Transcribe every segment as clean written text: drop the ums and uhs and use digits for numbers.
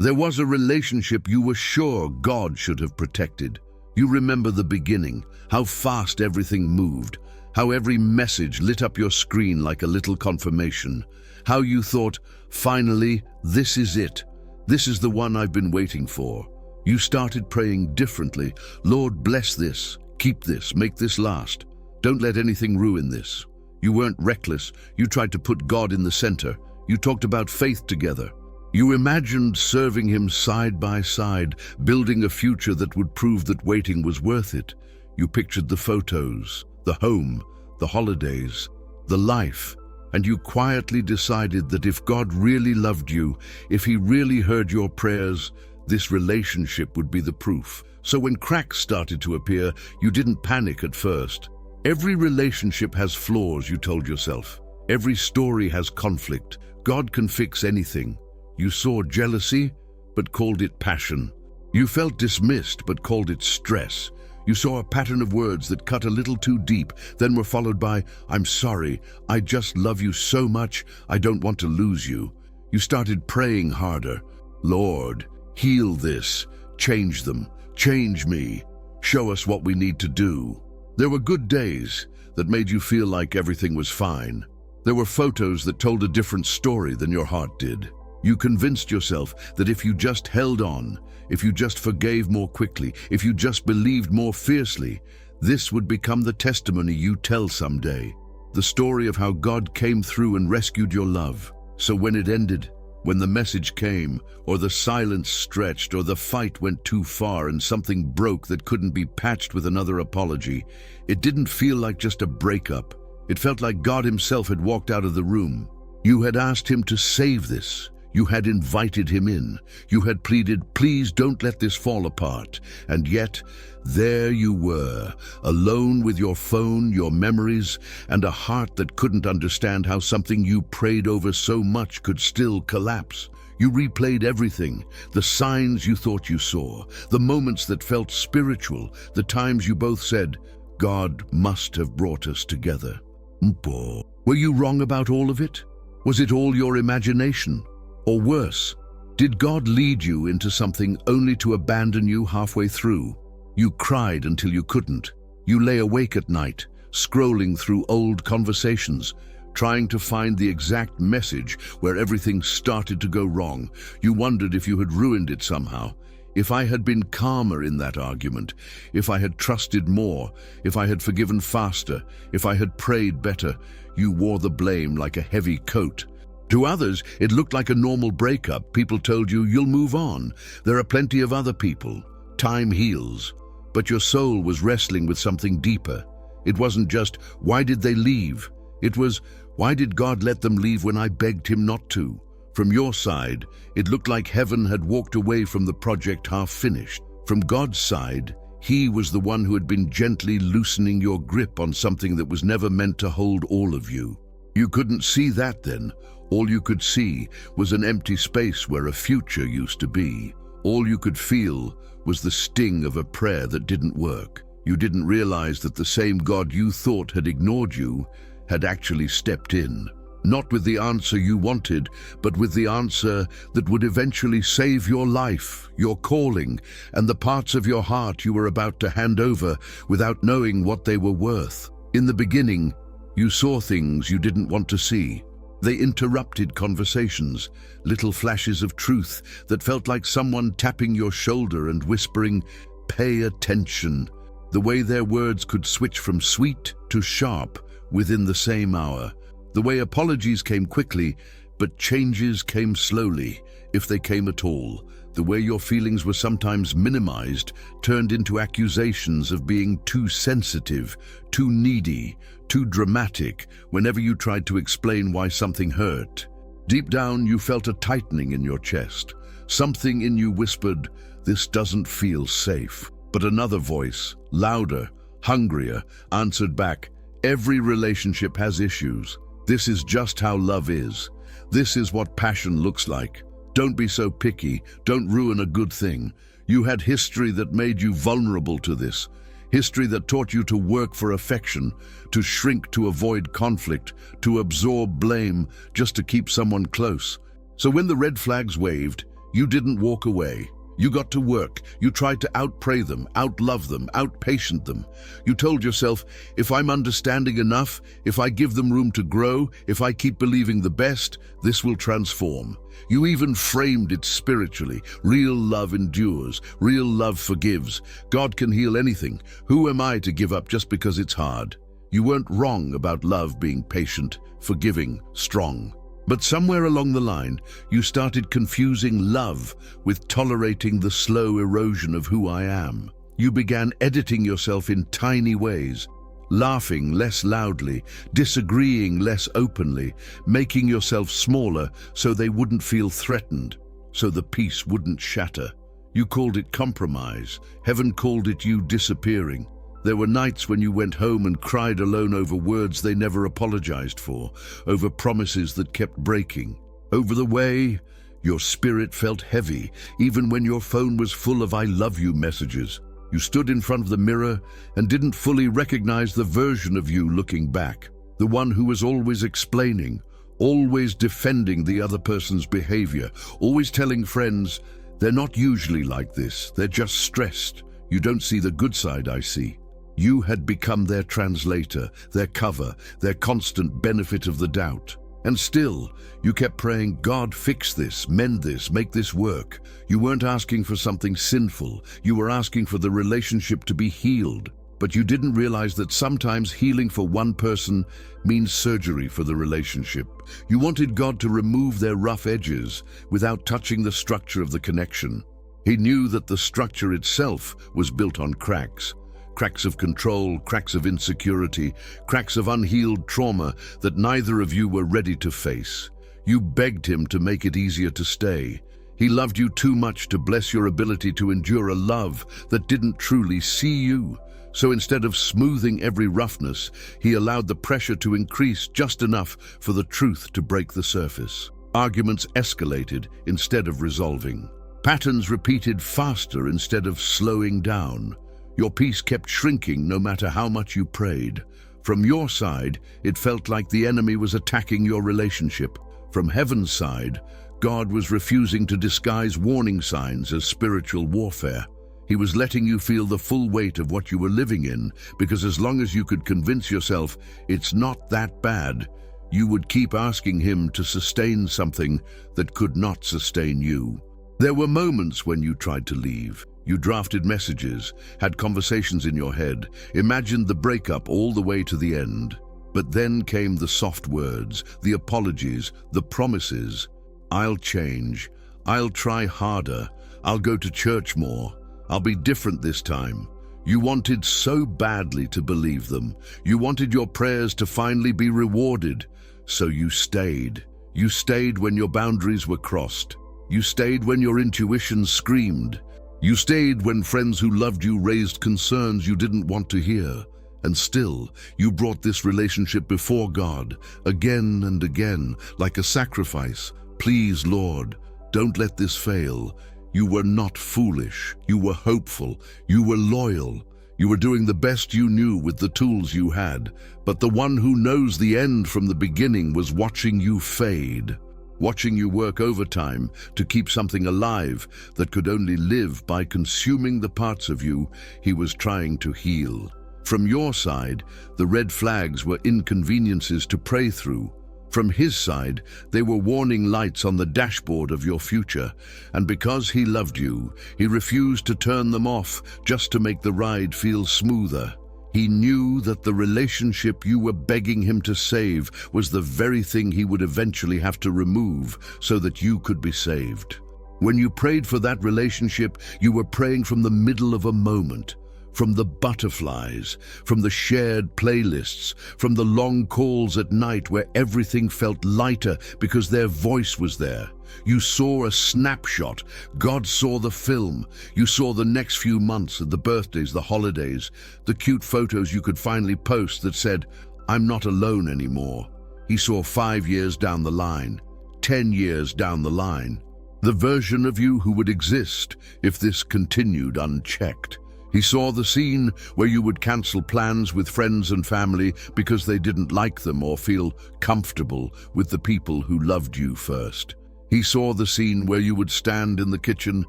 There was a relationship you were sure God should have protected. You remember the beginning, how fast everything moved, how every message lit up your screen like a little confirmation, how you thought, finally, this is it. This is the one I've been waiting for. You started praying differently. Lord, bless this, keep this, make this last. Don't let anything ruin this. You weren't reckless. You tried to put God in the center. You talked about faith together. You imagined serving him side by side, building a future that would prove that waiting was worth it. You pictured the photos, the home, the holidays, the life, and you quietly decided that if God really loved you, if he really heard your prayers, this relationship would be the proof. So when cracks started to appear, you didn't panic at first. Every relationship has flaws, you told yourself. Every story has conflict. God can fix anything. You saw jealousy, but called it passion. You felt dismissed, but called it stress. You saw a pattern of words that cut a little too deep, then were followed by, I'm sorry, I just love you so much, I don't want to lose you. You started praying harder. Lord, heal this, change them, change me, show us what we need to do. There were good days that made you feel like everything was fine. There were photos that told a different story than your heart did. You convinced yourself that if you just held on, if you just forgave more quickly, if you just believed more fiercely, this would become the testimony you tell someday. The story of how God came through and rescued your love. So when it ended, when the message came, or the silence stretched, or the fight went too far and something broke that couldn't be patched with another apology, it didn't feel like just a breakup. It felt like God himself had walked out of the room. You had asked him to save this. You had invited him in. You had pleaded, please don't let this fall apart. And yet, there you were, alone with your phone, your memories, and a heart that couldn't understand how something you prayed over so much could still collapse. You replayed everything, the signs you thought you saw, the moments that felt spiritual, the times you both said, God must have brought us together. Were you wrong about all of it? Was it all your imagination? Or worse, did God lead you into something only to abandon you halfway through? You cried until you couldn't. You lay awake at night, scrolling through old conversations, trying to find the exact message where everything started to go wrong. You wondered if you had ruined it somehow. If I had been calmer in that argument, if I had trusted more, if I had forgiven faster, if I had prayed better, you wore the blame like a heavy coat. To others, it looked like a normal breakup. People told you, you'll move on. There are plenty of other people. Time heals. But your soul was wrestling with something deeper. It wasn't just, why did they leave? It was, why did God let them leave when I begged him not to? From your side, it looked like heaven had walked away from the project half finished. From God's side, he was the one who had been gently loosening your grip on something that was never meant to hold all of you. You couldn't see that then. All you could see was an empty space where a future used to be. All you could feel was the sting of a prayer that didn't work. You didn't realize that the same God you thought had ignored you had actually stepped in. Not with the answer you wanted, but with the answer that would eventually save your life, your calling, and the parts of your heart you were about to hand over without knowing what they were worth. In the beginning, you saw things you didn't want to see. They interrupted conversations, little flashes of truth that felt like someone tapping your shoulder and whispering, pay attention. The way their words could switch from sweet to sharp within the same hour. The way apologies came quickly, but changes came slowly, if they came at all. The way your feelings were sometimes minimized, turned into accusations of being too sensitive, too needy, too dramatic whenever you tried to explain why something hurt. Deep down, you felt a tightening in your chest. Something in you whispered, this doesn't feel safe. But another voice, louder, hungrier, answered back, every relationship has issues. This is just how love is. This is what passion looks like. Don't be so picky. Don't ruin a good thing. You had history that made you vulnerable to this. History that taught you to work for affection, to shrink to avoid conflict, to absorb blame just to keep someone close. So when the red flags waved, You didn't walk away. You got to work. You tried to outpray them, outlove them, outpatient them. You told yourself, if I'm understanding enough, if I give them room to grow, if I keep believing the best, this will transform. You even framed it spiritually. Real love endures. Real love forgives. God can heal anything. Who am I to give up just because it's hard? You weren't wrong about love being patient, forgiving, strong. But somewhere along the line, you started confusing love with tolerating the slow erosion of who I am. You began editing yourself in tiny ways, laughing less loudly, disagreeing less openly, making yourself smaller so they wouldn't feel threatened, so the peace wouldn't shatter. You called it compromise. Heaven called it you disappearing. There were nights when you went home and cried alone over words they never apologized for, over promises that kept breaking, over the way your spirit felt heavy, even when your phone was full of "I love you" messages. You stood in front of the mirror and didn't fully recognize the version of you looking back, the one who was always explaining, always defending the other person's behavior, always telling friends, "They're not usually like this, they're just stressed. You don't see the good side I see." You had become their translator, their cover, their constant benefit of the doubt. And still, you kept praying, "God, fix this, mend this, make this work." You weren't asking for something sinful. You were asking for the relationship to be healed. But you didn't realize that sometimes healing for one person means surgery for the relationship. You wanted God to remove their rough edges without touching the structure of the connection. He knew that the structure itself was built on cracks. Cracks of control, cracks of insecurity, cracks of unhealed trauma that neither of you were ready to face. You begged him to make it easier to stay. He loved you too much to bless your ability to endure a love that didn't truly see you. So instead of smoothing every roughness, he allowed the pressure to increase just enough for the truth to break the surface. Arguments escalated instead of resolving. Patterns repeated faster instead of slowing down. Your peace kept shrinking no matter how much you prayed. From your side, it felt like the enemy was attacking your relationship. From heaven's side, God was refusing to disguise warning signs as spiritual warfare. He was letting you feel the full weight of what you were living in, because as long as you could convince yourself it's not that bad, you would keep asking him to sustain something that could not sustain you. There were moments when you tried to leave. You drafted messages, had conversations in your head, imagined the breakup all the way to the end. But then came the soft words, the apologies, the promises. "I'll change. I'll try harder. I'll go to church more. I'll be different this time." You wanted so badly to believe them. You wanted your prayers to finally be rewarded. So you stayed. You stayed when your boundaries were crossed. You stayed when your intuition screamed. You stayed when friends who loved you raised concerns you didn't want to hear. And still, you brought this relationship before God, again and again, like a sacrifice. "Please, Lord, don't let this fail." You were not foolish. You were hopeful. You were loyal. You were doing the best you knew with the tools you had. But the one who knows the end from the beginning was watching you fade. Watching you work overtime to keep something alive that could only live by consuming the parts of you he was trying to heal. From your side, the red flags were inconveniences to pray through. From his side, they were warning lights on the dashboard of your future. And because he loved you, he refused to turn them off just to make the ride feel smoother. He knew that the relationship you were begging him to save was the very thing he would eventually have to remove so that you could be saved. When you prayed for that relationship, you were praying from the middle of a moment, from the butterflies, from the shared playlists, from the long calls at night where everything felt lighter because their voice was there. You saw a snapshot. God saw the film. You saw the next few months, the birthdays, the holidays, the cute photos you could finally post that said, "I'm not alone anymore." He saw 5 years down the line, 10 years down the line, the version of you who would exist if this continued unchecked. He saw the scene where you would cancel plans with friends and family because they didn't like them or feel comfortable with the people who loved you first. He saw the scene where you would stand in the kitchen,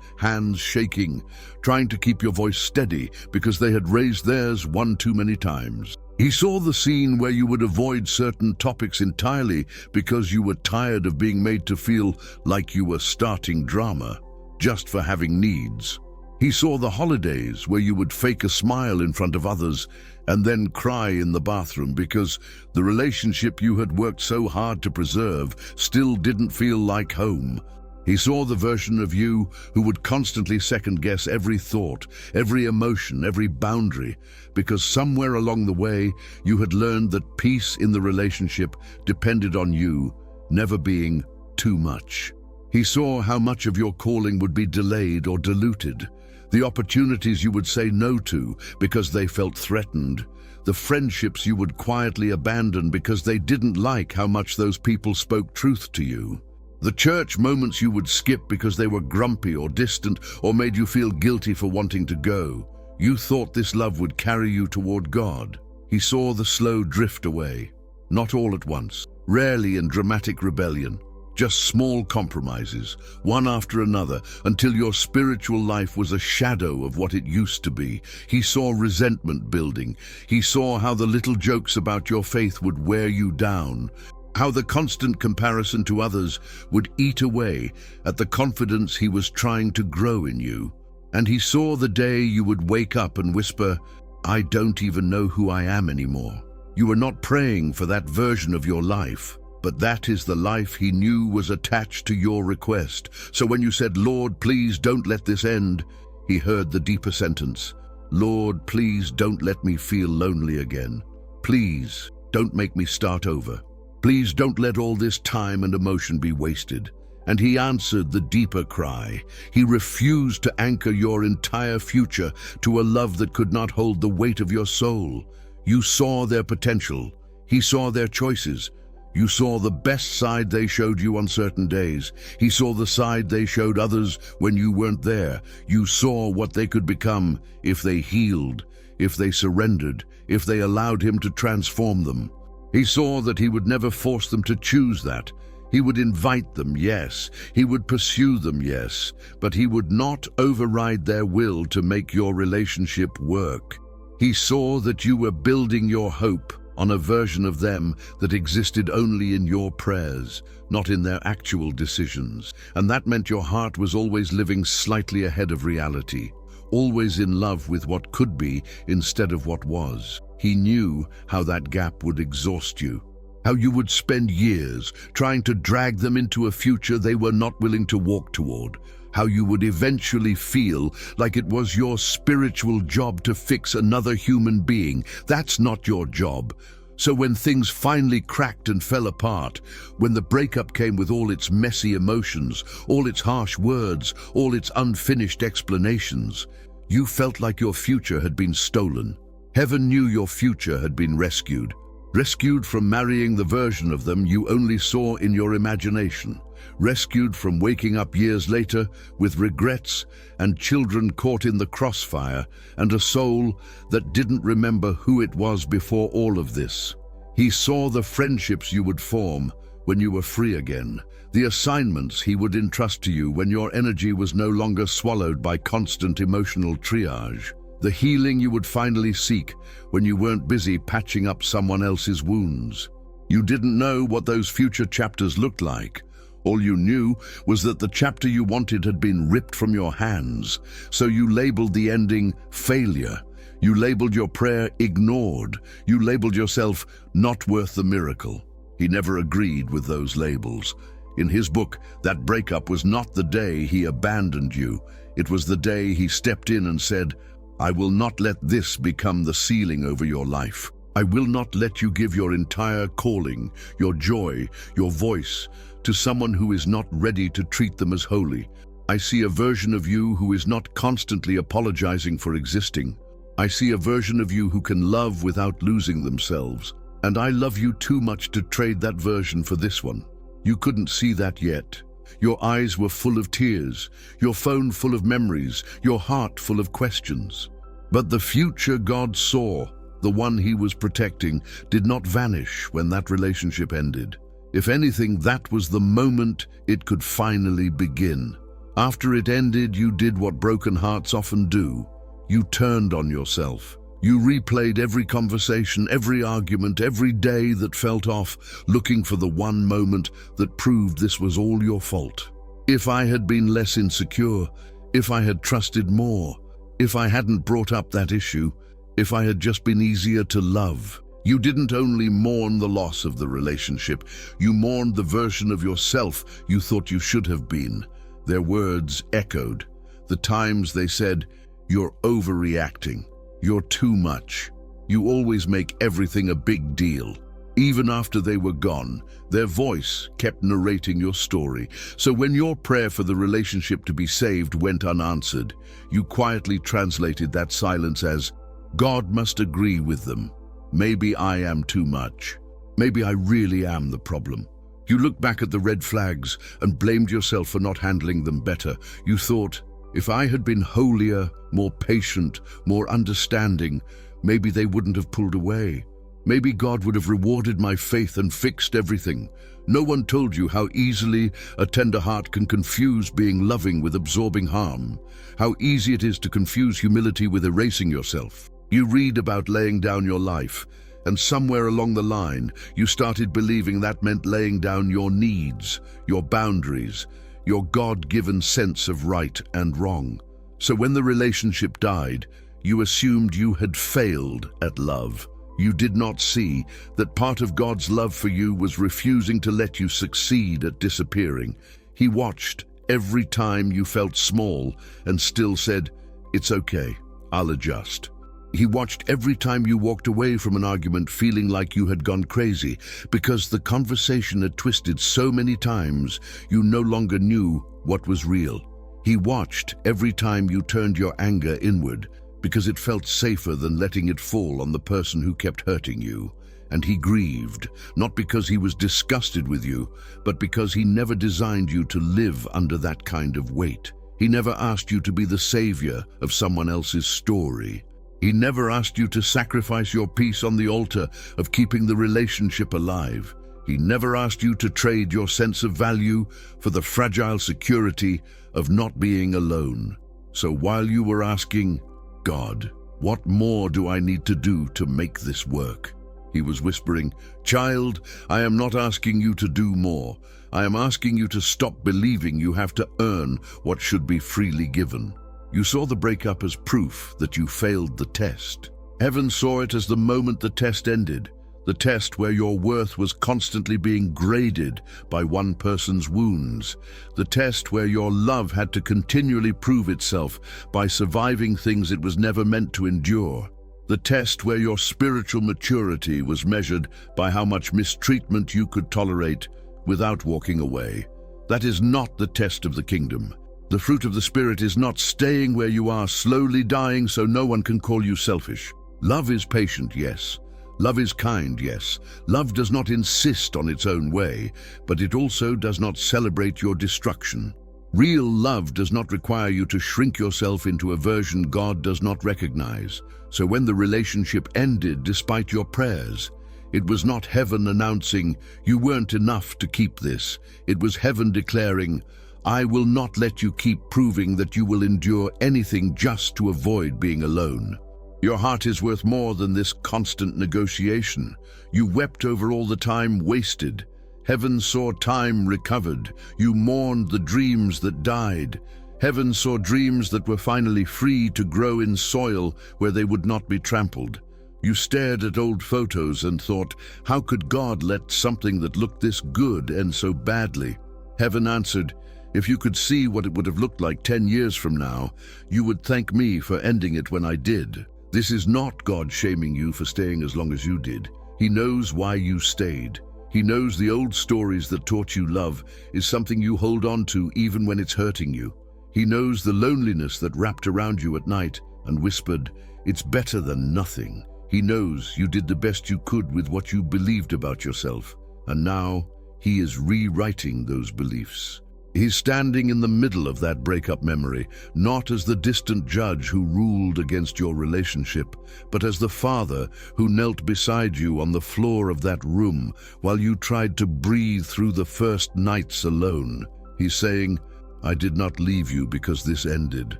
hands shaking, trying to keep your voice steady because they had raised theirs one too many times. He saw the scene where you would avoid certain topics entirely because you were tired of being made to feel like you were starting drama just for having needs. He saw the holidays where you would fake a smile in front of others and then cry in the bathroom because the relationship you had worked so hard to preserve still didn't feel like home. He saw the version of you who would constantly second-guess every thought, every emotion, every boundary, because somewhere along the way you had learned that peace in the relationship depended on you never being too much. He saw how much of your calling would be delayed or diluted, the opportunities you would say no to because they felt threatened, the friendships you would quietly abandon because they didn't like how much those people spoke truth to you, the church moments you would skip because they were grumpy or distant or made you feel guilty for wanting to go. You thought this love would carry you toward God. He saw the slow drift away, not all at once, rarely in dramatic rebellion, just small compromises, one after another, until your spiritual life was a shadow of what it used to be. He saw resentment building. He saw how the little jokes about your faith would wear you down, how the constant comparison to others would eat away at the confidence he was trying to grow in you. And he saw the day you would wake up and whisper, "I don't even know who I am anymore." You were not praying for that version of your life, but that is the life he knew was attached to your request. So when you said, "Lord, please don't let this end," he heard the deeper sentence, "Lord, please don't let me feel lonely again. Please don't make me start over. Please don't let all this time and emotion be wasted." And he answered the deeper cry. He refused to anchor your entire future to a love that could not hold the weight of your soul. You saw their potential. He saw their choices. You saw the best side they showed you on certain days. He saw the side they showed others when you weren't there. You saw what they could become if they healed, if they surrendered, if they allowed him to transform them. He saw that he would never force them to choose that. He would invite them, yes. He would pursue them, yes. But he would not override their will to make your relationship work. He saw that you were building your hope on a version of them that existed only in your prayers, not in their actual decisions. And that meant your heart was always living slightly ahead of reality, always in love with what could be instead of what was. He knew how that gap would exhaust you, how you would spend years trying to drag them into a future they were not willing to walk toward, how you would eventually feel like it was your spiritual job to fix another human being. That's not your job. So when things finally cracked and fell apart, when the breakup came with all its messy emotions, all its harsh words, all its unfinished explanations, you felt like your future had been stolen. Heaven knew your future had been rescued from marrying the version of them you only saw in your imagination, rescued from waking up years later with regrets and children caught in the crossfire and a soul that didn't remember who it was before all of this. He saw the friendships you would form when you were free again, the assignments he would entrust to you when your energy was no longer swallowed by constant emotional triage, the healing you would finally seek when you weren't busy patching up someone else's wounds. You didn't know what those future chapters looked like. All you knew was that the chapter you wanted had been ripped from your hands, so you labeled the ending failure. You labeled your prayer ignored. You labeled yourself not worth the miracle. He never agreed with those labels. In his book, that breakup was not the day he abandoned you. It was the day he stepped in and said, "I will not let this become the ceiling over your life. I will not let you give your entire calling, your joy, your voice, to someone who is not ready to treat them as holy. I see a version of you who is not constantly apologizing for existing. I see a version of you who can love without losing themselves. And I love you too much to trade that version for this one." You couldn't see that yet. Your eyes were full of tears, your phone full of memories, your heart full of questions. But the future God saw, the one he was protecting, did not vanish when that relationship ended. If anything, that was the moment it could finally begin. After it ended, you did what broken hearts often do. You turned on yourself. You replayed every conversation, every argument, every day that felt off, looking for the one moment that proved this was all your fault. If I had been less insecure, if I had trusted more, if I hadn't brought up that issue, if I had just been easier to love. You didn't only mourn the loss of the relationship, you mourned the version of yourself you thought you should have been. Their words echoed. The times they said, "You're overreacting. You're too much. You always make everything a big deal." Even after they were gone, their voice kept narrating your story. So when your prayer for the relationship to be saved went unanswered, you quietly translated that silence as, "God must agree with them. Maybe I am too much. Maybe I really am the problem." You looked back at the red flags and blamed yourself for not handling them better. You thought, if I had been holier, more patient, more understanding, maybe they wouldn't have pulled away. Maybe God would have rewarded my faith and fixed everything. No one told you how easily a tender heart can confuse being loving with absorbing harm, how easy it is to confuse humility with erasing yourself. You read about laying down your life, and somewhere along the line, you started believing that meant laying down your needs, your boundaries, your God-given sense of right and wrong. So when the relationship died, you assumed you had failed at love. You did not see that part of God's love for you was refusing to let you succeed at disappearing. He watched every time you felt small and still said, "It's okay, I'll adjust." He watched every time you walked away from an argument feeling like you had gone crazy, because the conversation had twisted so many times you no longer knew what was real. He watched every time you turned your anger inward, because it felt safer than letting it fall on the person who kept hurting you. And he grieved, not because he was disgusted with you, but because he never designed you to live under that kind of weight. He never asked you to be the savior of someone else's story. He never asked you to sacrifice your peace on the altar of keeping the relationship alive. He never asked you to trade your sense of value for the fragile security of not being alone. So while you were asking, "God, what more do I need to do to make this work?" He was whispering, "Child, I am not asking you to do more. I am asking you to stop believing you have to earn what should be freely given." You saw the breakup as proof that you failed the test. Heaven saw it as the moment the test ended, the test where your worth was constantly being graded by one person's wounds, the test where your love had to continually prove itself by surviving things it was never meant to endure, the test where your spiritual maturity was measured by how much mistreatment you could tolerate without walking away. That is not the test of the kingdom. The fruit of the Spirit is not staying where you are, slowly dying so no one can call you selfish. Love is patient, yes. Love is kind, yes. Love does not insist on its own way, but it also does not celebrate your destruction. Real love does not require you to shrink yourself into a version God does not recognize. So when the relationship ended despite your prayers, it was not heaven announcing, "You weren't enough to keep this." It was heaven declaring, "I will not let you keep proving that you will endure anything just to avoid being alone. Your heart is worth more than this constant negotiation. You wept over all the time wasted. Heaven saw time recovered. You mourned the dreams that died. Heaven saw dreams that were finally free to grow in soil where they would not be trampled. You stared at old photos and thought, how could God let something that looked this good end so badly? Heaven answered, if you could see what it would have looked like 10 years from now, you would thank me for ending it when I did. This is not God shaming you for staying as long as you did. He knows why you stayed. He knows the old stories that taught you love is something you hold on to even when it's hurting you. He knows the loneliness that wrapped around you at night and whispered, it's better than nothing. He knows you did the best you could with what you believed about yourself, and now He is rewriting those beliefs. He's standing in the middle of that breakup memory, not as the distant judge who ruled against your relationship, but as the father who knelt beside you on the floor of that room while you tried to breathe through the first nights alone. He's saying, "I did not leave you because this ended.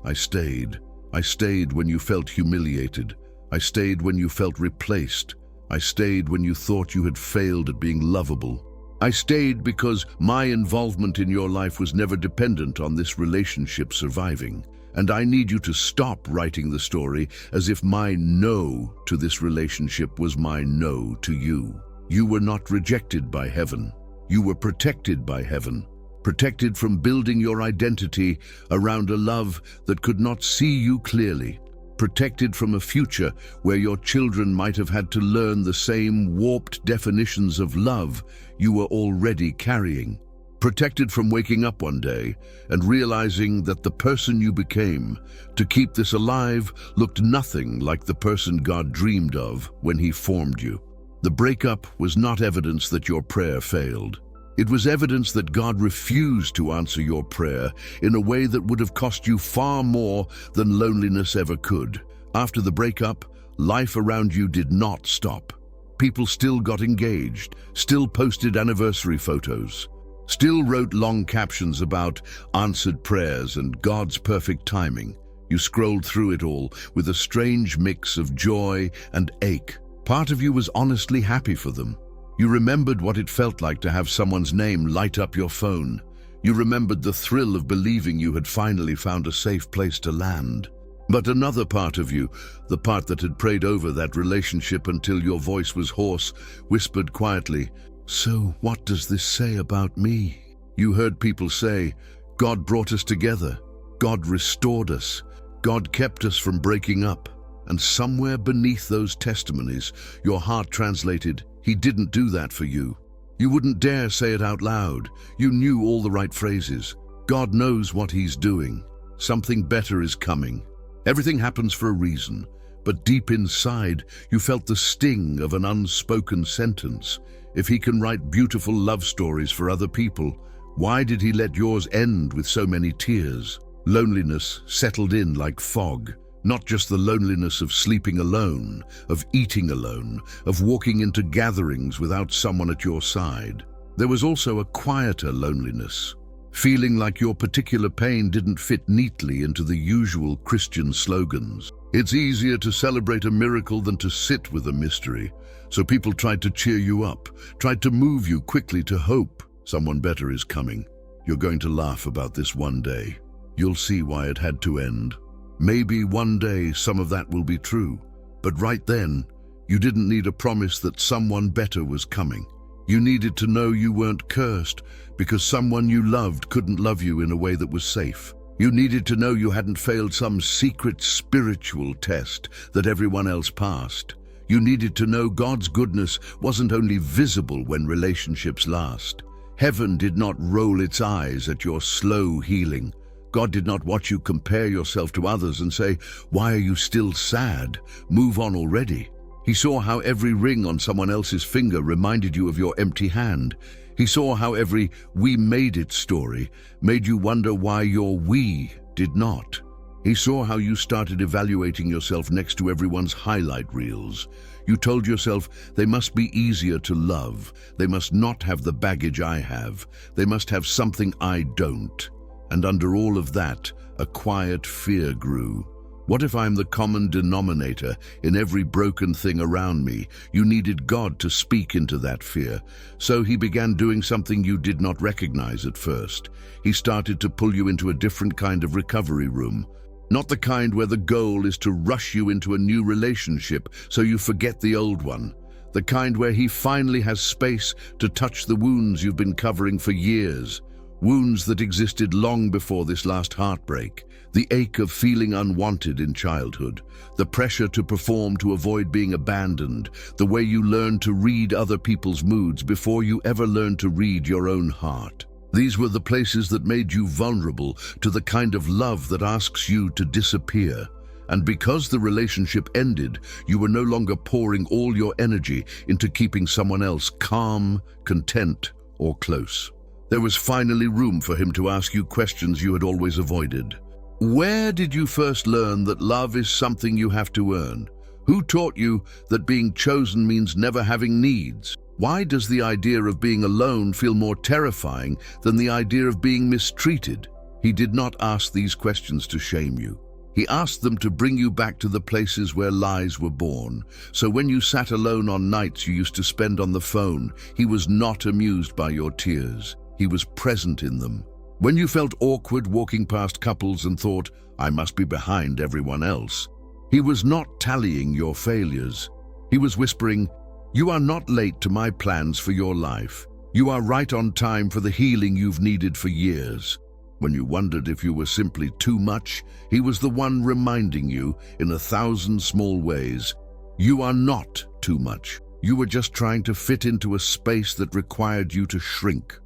I stayed. I stayed when you felt humiliated. I stayed when you felt replaced. I stayed when you thought you had failed at being lovable. I stayed because my involvement in your life was never dependent on this relationship surviving. And I need you to stop writing the story as if my no to this relationship was my no to you. You were not rejected by heaven. You were protected by heaven. Protected from building your identity around a love that could not see you clearly. Protected from a future where your children might have had to learn the same warped definitions of love you were already carrying. Protected from waking up one day and realizing that the person you became to keep this alive looked nothing like the person God dreamed of when He formed you. The breakup was not evidence that your prayer failed. It was evidence that God refused to answer your prayer in a way that would have cost you far more than loneliness ever could. After the breakup, life around you did not stop. People still got engaged, still posted anniversary photos, still wrote long captions about answered prayers and God's perfect timing. You scrolled through it all with a strange mix of joy and ache. Part of you was honestly happy for them. You remembered what it felt like to have someone's name light up your phone. You remembered the thrill of believing you had finally found a safe place to land. But another part of you, the part that had prayed over that relationship until your voice was hoarse, whispered quietly, "So what does this say about me?" You heard people say, "God brought us together. God restored us. God kept us from breaking up." And somewhere beneath those testimonies, your heart translated, "He didn't do that for you." You wouldn't dare say it out loud. You knew all the right phrases. God knows what He's doing. Something better is coming. Everything happens for a reason, but deep inside, you felt the sting of an unspoken sentence. If He can write beautiful love stories for other people, why did He let yours end with so many tears? Loneliness settled in like fog. Not just the loneliness of sleeping alone, of eating alone, of walking into gatherings without someone at your side. There was also a quieter loneliness, feeling like your particular pain didn't fit neatly into the usual Christian slogans. It's easier to celebrate a miracle than to sit with a mystery, so people tried to cheer you up, tried to move you quickly to hope. Someone better is coming. You're going to laugh about this one day. You'll see why it had to end. Maybe one day some of that will be true, but right then, you didn't need a promise that someone better was coming. You needed to know you weren't cursed because someone you loved couldn't love you in a way that was safe. You needed to know you hadn't failed some secret spiritual test that everyone else passed. You needed to know God's goodness wasn't only visible when relationships last. Heaven did not roll its eyes at your slow healing. God did not watch you compare yourself to others and say, "Why are you still sad? Move on already." He saw how every ring on someone else's finger reminded you of your empty hand. He saw how every "we made it" story made you wonder why your "we" did not. He saw how you started evaluating yourself next to everyone's highlight reels. You told yourself, "They must be easier to love. They must not have the baggage I have. They must have something I don't." And under all of that, a quiet fear grew. What if I'm the common denominator in every broken thing around me? You needed God to speak into that fear. So He began doing something you did not recognize at first. He started to pull you into a different kind of recovery room. Not the kind where the goal is to rush you into a new relationship so you forget the old one. The kind where He finally has space to touch the wounds you've been covering for years. Wounds that existed long before this last heartbreak. The ache of feeling unwanted in childhood. The pressure to perform to avoid being abandoned. The way you learned to read other people's moods before you ever learned to read your own heart. These were the places that made you vulnerable to the kind of love that asks you to disappear. And because the relationship ended, you were no longer pouring all your energy into keeping someone else calm, content, or close. There was finally room for him to ask you questions you had always avoided. Where did you first learn that love is something you have to earn? Who taught you that being chosen means never having needs? Why does the idea of being alone feel more terrifying than the idea of being mistreated? He did not ask these questions to shame you. He asked them to bring you back to the places where lies were born. So when you sat alone on nights you used to spend on the phone, he was not amused by your tears. He was present in them. When you felt awkward walking past couples and thought, I must be behind everyone else, he was not tallying your failures. He was whispering, you are not late to my plans for your life. You are right on time for the healing you've needed for years. When you wondered if you were simply too much, he was the one reminding you, in 1,000 small ways, you are not too much. You were just trying to fit into a space that required you to shrink.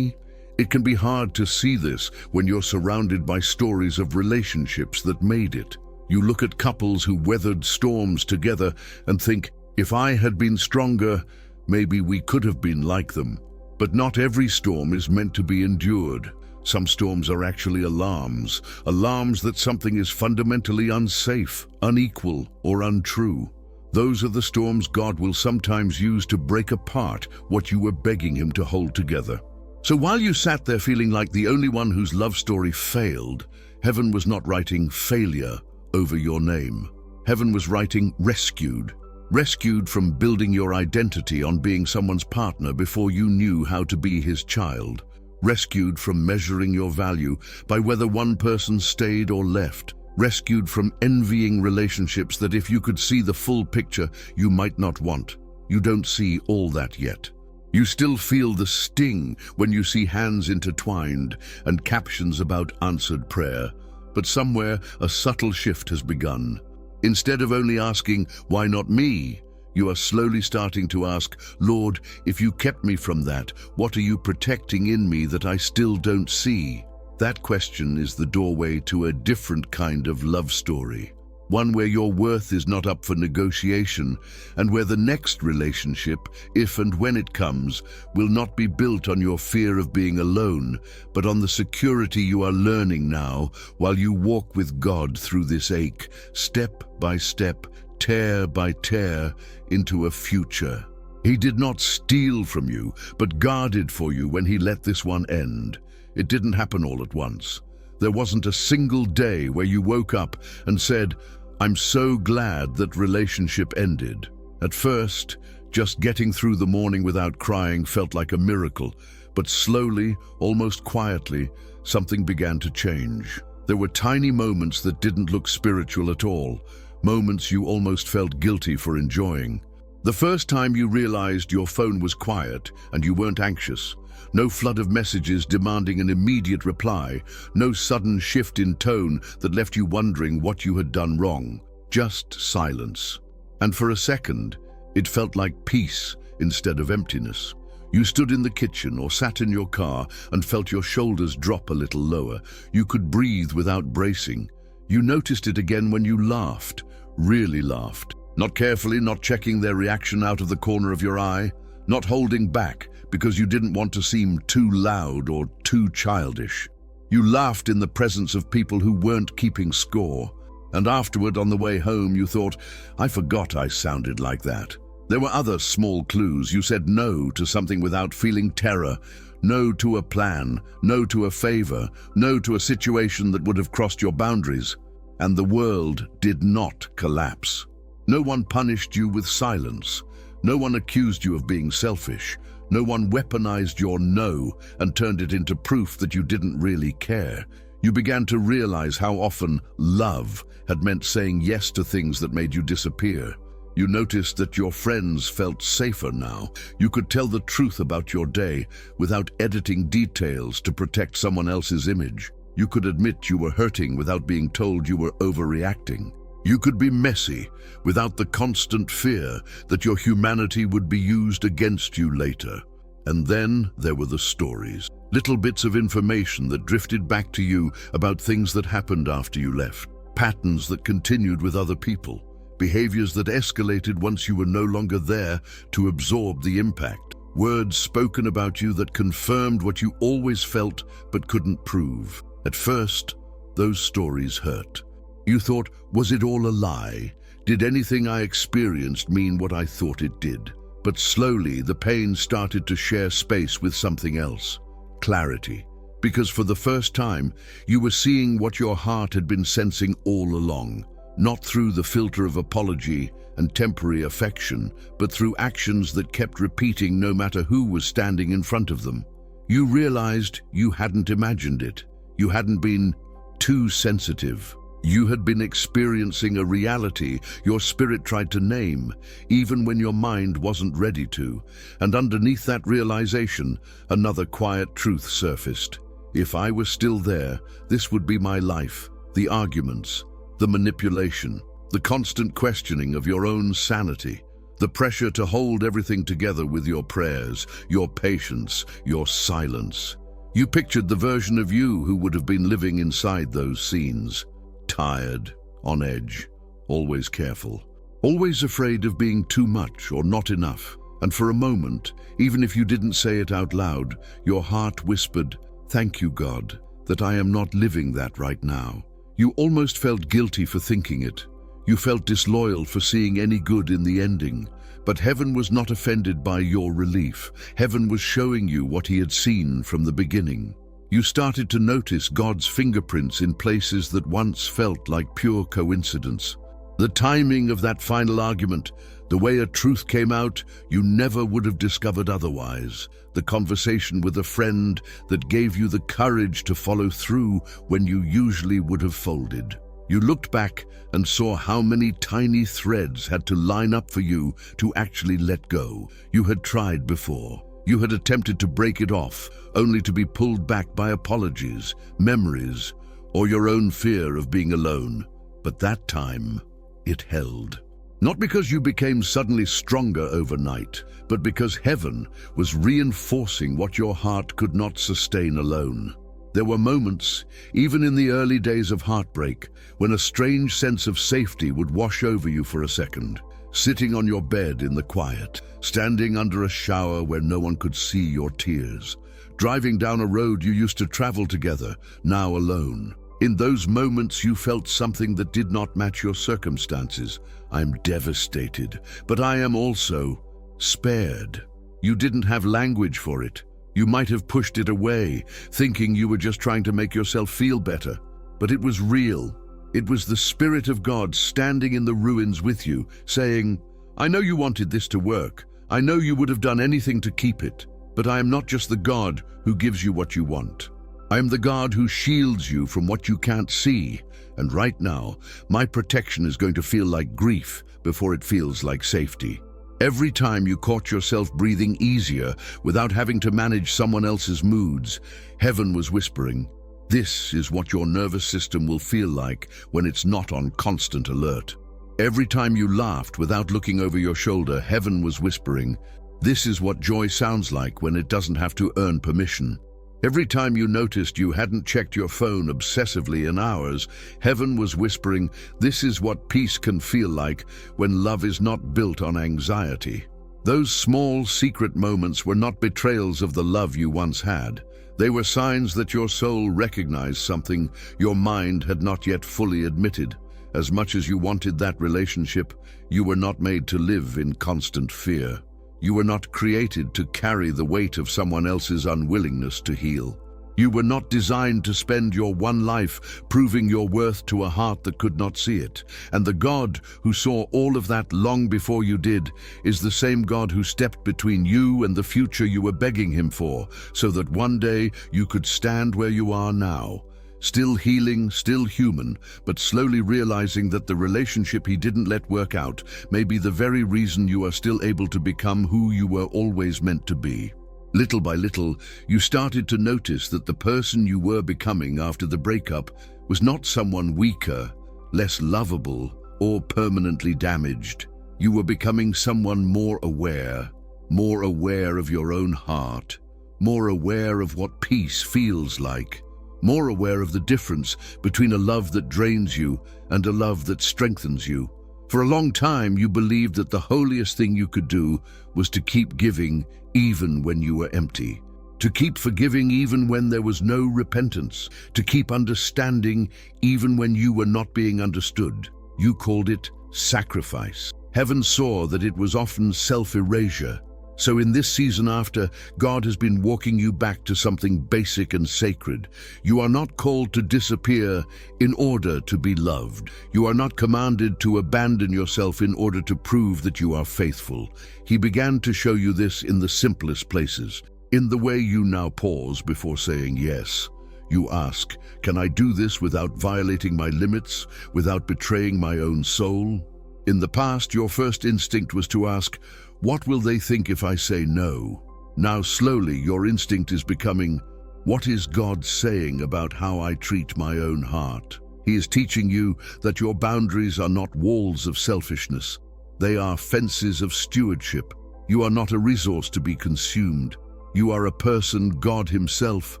It can be hard to see this when you're surrounded by stories of relationships that made it. You look at couples who weathered storms together and think, if I had been stronger, maybe we could have been like them. But not every storm is meant to be endured. Some storms are actually alarms that something is fundamentally unsafe, unequal, or untrue. Those are the storms God will sometimes use to break apart what you were begging him to hold together. So while you sat there feeling like the only one whose love story failed, heaven was not writing failure over your name. Heaven was writing rescued. Rescued from building your identity on being someone's partner before you knew how to be his child. Rescued from measuring your value by whether one person stayed or left. Rescued from envying relationships that if you could see the full picture, you might not want. You don't see all that yet. You still feel the sting when you see hands intertwined and captions about answered prayer. But somewhere a subtle shift has begun. Instead of only asking, why not me? You are slowly starting to ask, Lord, if you kept me from that, what are you protecting in me that I still don't see? That question is the doorway to a different kind of love story. One where your worth is not up for negotiation, and where the next relationship, if and when it comes, will not be built on your fear of being alone, but on the security you are learning now while you walk with God through this ache, step by step, tear by tear, into a future. He did not steal from you, but guarded for you when he let this one end. It didn't happen all at once. There wasn't a single day where you woke up and said, I'm so glad that relationship ended. At first, just getting through the morning without crying felt like a miracle, but slowly, almost quietly, something began to change. There were tiny moments that didn't look spiritual at all, moments you almost felt guilty for enjoying. The first time you realized your phone was quiet and you weren't anxious. No flood of messages demanding an immediate reply, no sudden shift in tone that left you wondering what you had done wrong. Just silence. And for a second, it felt like peace instead of emptiness. You stood in the kitchen or sat in your car and felt your shoulders drop a little lower. You could breathe without bracing. You noticed it again when you laughed, really laughed. Not carefully, not checking their reaction out of the corner of your eye, not holding back because you didn't want to seem too loud or too childish. You laughed in the presence of people who weren't keeping score. And afterward, on the way home, you thought, I forgot I sounded like that. There were other small clues. You said no to something without feeling terror, no to a plan, no to a favor, no to a situation that would have crossed your boundaries. And the world did not collapse. No one punished you with silence. No one accused you of being selfish. No one weaponized your no and turned it into proof that you didn't really care. You began to realize how often love had meant saying yes to things that made you disappear. You noticed that your friends felt safer now. You could tell the truth about your day without editing details to protect someone else's image. You could admit you were hurting without being told you were overreacting. You could be messy without the constant fear that your humanity would be used against you later. And then there were the stories. Little bits of information that drifted back to you about things that happened after you left. Patterns that continued with other people. Behaviors that escalated once you were no longer there to absorb the impact. Words spoken about you that confirmed what you always felt but couldn't prove. At first, those stories hurt. You thought, was it all a lie? Did anything I experienced mean what I thought it did? But slowly, the pain started to share space with something else. Clarity. Because for the first time, you were seeing what your heart had been sensing all along. Not through the filter of apology and temporary affection, but through actions that kept repeating no matter who was standing in front of them. You realized you hadn't imagined it. You hadn't been too sensitive. You had been experiencing a reality your spirit tried to name, even when your mind wasn't ready to. And underneath that realization, another quiet truth surfaced. If I was still there, this would be my life. The arguments, the manipulation, the constant questioning of your own sanity, the pressure to hold everything together with your prayers, your patience, your silence. You pictured the version of you who would have been living inside those scenes. Tired, on edge, always careful, always afraid of being too much or not enough. And for a moment, even if you didn't say it out loud, your heart whispered, "Thank you, God, that I am not living that right now." You almost felt guilty for thinking it. You felt disloyal for seeing any good in the ending. But heaven was not offended by your relief. Heaven was showing you what he had seen from the beginning. You started to notice God's fingerprints in places that once felt like pure coincidence. The timing of that final argument, the way a truth came out you never would have discovered otherwise. The conversation with a friend that gave you the courage to follow through when you usually would have folded. You looked back and saw how many tiny threads had to line up for you to actually let go. You had tried before. You had attempted to break it off, only to be pulled back by apologies, memories, or your own fear of being alone. But that time, it held. Not because you became suddenly stronger overnight, but because heaven was reinforcing what your heart could not sustain alone. There were moments, even in the early days of heartbreak, when a strange sense of safety would wash over you for a second. Sitting on your bed in the quiet, standing under a shower where no one could see your tears, driving down a road you used to travel together, now alone. In those moments you felt something that did not match your circumstances. I'm devastated, but I am also spared. You didn't have language for it. You might have pushed it away, thinking you were just trying to make yourself feel better. But it was real. It was the Spirit of God standing in the ruins with you, saying, "I know you wanted this to work. I know you would have done anything to keep it. But I am not just the God who gives you what you want. I am the God who shields you from what you can't see. And right now, my protection is going to feel like grief before it feels like safety." Every time you caught yourself breathing easier without having to manage someone else's moods, heaven was whispering, "This is what your nervous system will feel like when it's not on constant alert." Every time you laughed without looking over your shoulder, heaven was whispering, "This is what joy sounds like when it doesn't have to earn permission." Every time you noticed you hadn't checked your phone obsessively in hours, heaven was whispering, "This is what peace can feel like when love is not built on anxiety." Those small, secret moments were not betrayals of the love you once had. They were signs that your soul recognized something your mind had not yet fully admitted. As much as you wanted that relationship, you were not made to live in constant fear. You were not created to carry the weight of someone else's unwillingness to heal. You were not designed to spend your one life proving your worth to a heart that could not see it. And the God who saw all of that long before you did is the same God who stepped between you and the future you were begging him for, so that one day you could stand where you are now. Still healing, still human, but slowly realizing that the relationship he didn't let work out may be the very reason you are still able to become who you were always meant to be. Little by little, you started to notice that the person you were becoming after the breakup was not someone weaker, less lovable, or permanently damaged. You were becoming someone more aware of your own heart, more aware of what peace feels like, more aware of the difference between a love that drains you and a love that strengthens you. For a long time, you believed that the holiest thing you could do was to keep giving even when you were empty, to keep forgiving even when there was no repentance, to keep understanding even when you were not being understood. You called it sacrifice. Heaven saw that it was often self-erasure. So in this season after, God has been walking you back to something basic and sacred. You are not called to disappear in order to be loved. You are not commanded to abandon yourself in order to prove that you are faithful. He began to show you this in the simplest places. In the way you now pause before saying yes. You ask, can I do this without violating my limits, without betraying my own soul? In the past, your first instinct was to ask, what will they think if I say no? Now slowly your instinct is becoming, what is God saying about how I treat my own heart? He is teaching you that your boundaries are not walls of selfishness. They are fences of stewardship. You are not a resource to be consumed. You are a person God Himself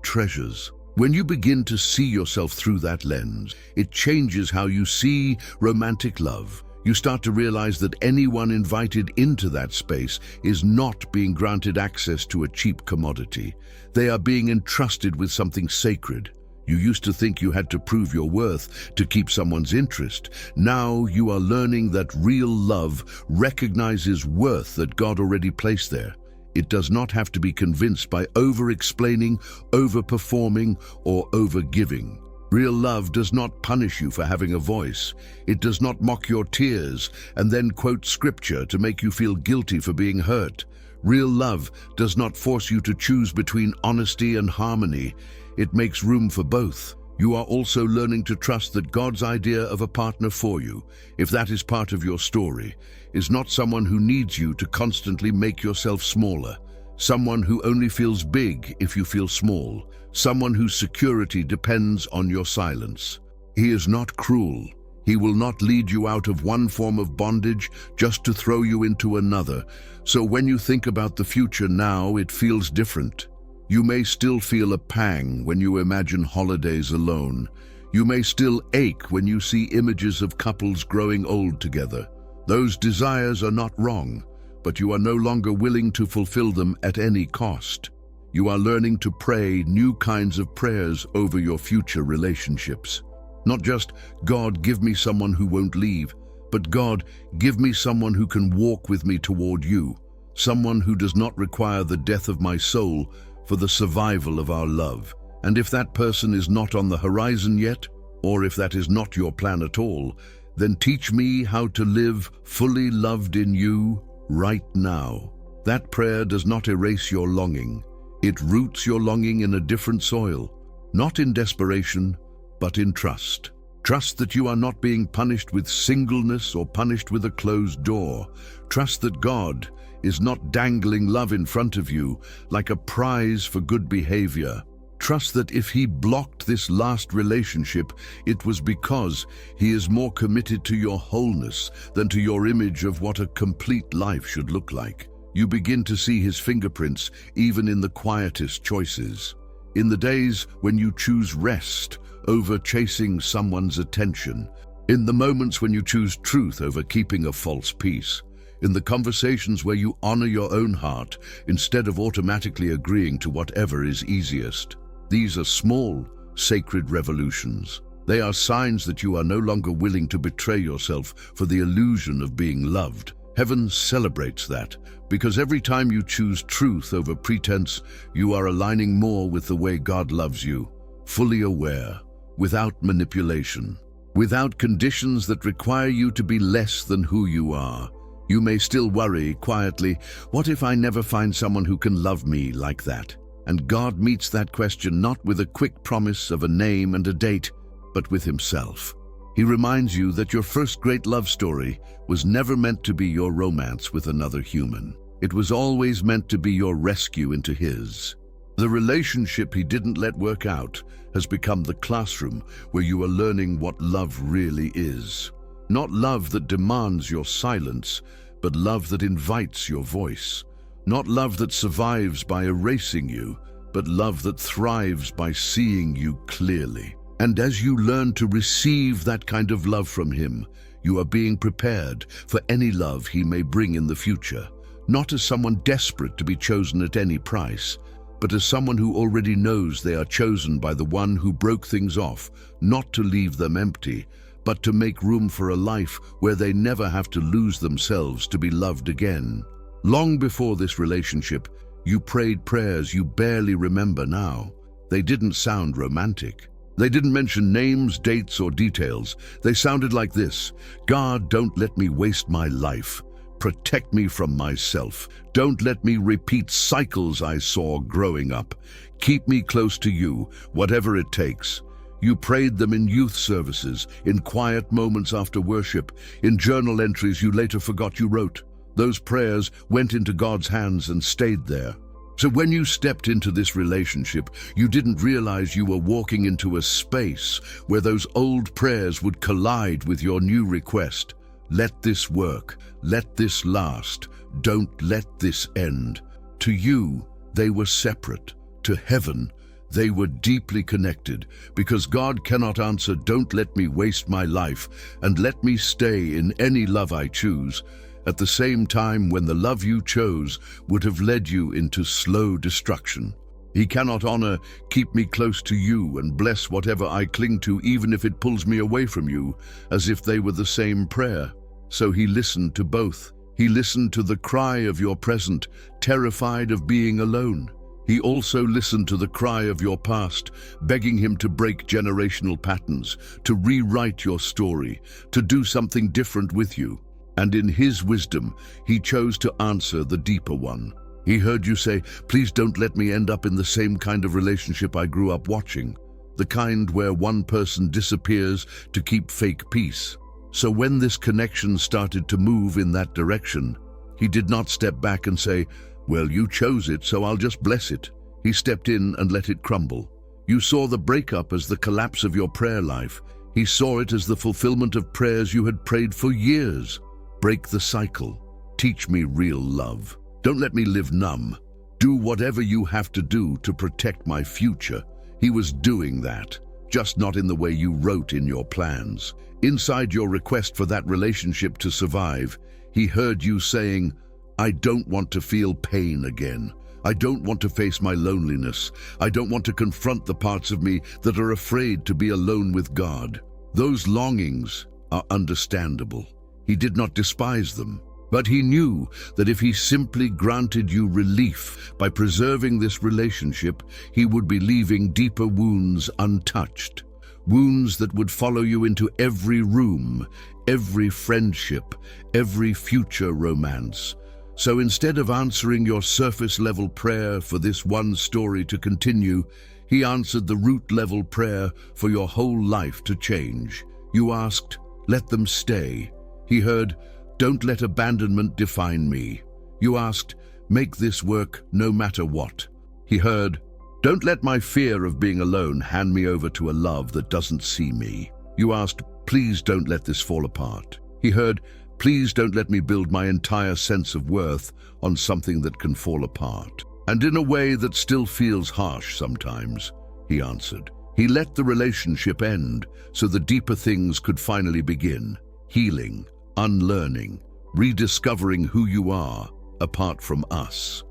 treasures. When you begin to see yourself through that lens, it changes how you see romantic love. You start to realize that anyone invited into that space is not being granted access to a cheap commodity. They are being entrusted with something sacred. You used to think you had to prove your worth to keep someone's interest. Now you are learning that real love recognizes worth that God already placed there. It does not have to be convinced by over-explaining, over-performing, or over-giving. Real love does not punish you for having a voice. It does not mock your tears and then quote scripture to make you feel guilty for being hurt. Real love does not force you to choose between honesty and harmony. It makes room for both. You are also learning to trust that God's idea of a partner for you, if that is part of your story, is not someone who needs you to constantly make yourself smaller. Someone who only feels big if you feel small. Someone whose security depends on your silence. He is not cruel. He will not lead you out of one form of bondage just to throw you into another. So when you think about the future now, it feels different. You may still feel a pang when you imagine holidays alone. You may still ache when you see images of couples growing old together. Those desires are not wrong, but you are no longer willing to fulfill them at any cost. You are learning to pray new kinds of prayers over your future relationships. Not just, God, give me someone who won't leave, but God, give me someone who can walk with me toward you, someone who does not require the death of my soul for the survival of our love. And if that person is not on the horizon yet, or if that is not your plan at all, then teach me how to live fully loved in you right now. That prayer does not erase your longing. It roots your longing in a different soil, not in desperation, but in trust. Trust that you are not being punished with singleness or punished with a closed door. Trust that God is not dangling love in front of you like a prize for good behavior. Trust that if He blocked this last relationship, it was because He is more committed to your wholeness than to your image of what a complete life should look like. You begin to see His fingerprints even in the quietest choices. In the days when you choose rest over chasing someone's attention. In the moments when you choose truth over keeping a false peace. In the conversations where you honor your own heart instead of automatically agreeing to whatever is easiest. These are small, sacred revolutions. They are signs that you are no longer willing to betray yourself for the illusion of being loved. Heaven celebrates that, because every time you choose truth over pretense, you are aligning more with the way God loves you, fully aware, without manipulation, without conditions that require you to be less than who you are. You may still worry quietly, what if I never find someone who can love me like that? And God meets that question not with a quick promise of a name and a date, but with Himself. He reminds you that your first great love story was never meant to be your romance with another human. It was always meant to be your rescue into His. The relationship He didn't let work out has become the classroom where you are learning what love really is. Not love that demands your silence, but love that invites your voice. Not love that survives by erasing you, but love that thrives by seeing you clearly. And as you learn to receive that kind of love from Him, You are being prepared for any love he may bring in the future, not as someone desperate to be chosen at any price, but as someone who already knows they are chosen by the one who broke things off, not to leave them empty, but to make room for a life where they never have to lose themselves to be loved again. Long before this relationship, you prayed prayers you barely remember now. They didn't sound romantic. They didn't mention names, dates, or details. They sounded like this: God, don't let me waste my life. Protect me from myself. Don't let me repeat cycles I saw growing up. Keep me close to you, whatever it takes. You prayed them in youth services, in quiet moments after worship, in journal entries you later forgot you wrote. Those prayers went into God's hands and stayed there. So when you stepped into this relationship, you didn't realize you were walking into a space where those old prayers would collide with your new request. Let this work. Let this last. Don't let this end. To you, they were separate. To heaven, they were deeply connected, because God cannot answer, "Don't let me waste my life and let me stay in any love I choose," at the same time when the love you chose would have led you into slow destruction. He cannot honor, "Keep me close to you and bless whatever I cling to, even if it pulls me away from you," as if they were the same prayer. So he listened to both. He listened to the cry of your present, terrified of being alone. He also listened to the cry of your past, begging him to break generational patterns, to rewrite your story, to do something different with you. And in his wisdom, he chose to answer the deeper one. He heard you say, "Please don't let me end up in the same kind of relationship I grew up watching," the kind where one person disappears to keep fake peace. So when this connection started to move in that direction, he did not step back and say, "Well, you chose it, so I'll just bless it." He stepped in and let it crumble. You saw the breakup as the collapse of your prayer life. He saw it as the fulfillment of prayers you had prayed for years. Break the cycle. Teach me real love. Don't let me live numb. Do whatever you have to do to protect my future. He was doing that, just not in the way you wrote in your plans. Inside your request for that relationship to survive, he heard you saying, "I don't want to feel pain again. I don't want to face my loneliness. I don't want to confront the parts of me that are afraid to be alone with God." Those longings are understandable. He did not despise them, but he knew that if he simply granted you relief by preserving this relationship, he would be leaving deeper wounds untouched. Wounds that would follow you into every room, every friendship, every future romance. So instead of answering your surface-level prayer for this one story to continue, he answered the root-level prayer for your whole life to change. You asked, "Let them stay." He heard, "Don't let abandonment define me." You asked, "Make this work no matter what." He heard, "Don't let my fear of being alone hand me over to a love that doesn't see me." You asked, "Please don't let this fall apart." He heard, "Please don't let me build my entire sense of worth on something that can fall apart." And in a way that still feels harsh sometimes, he answered. He let the relationship end so the deeper things could finally begin. Healing, unlearning, rediscovering who you are apart from us.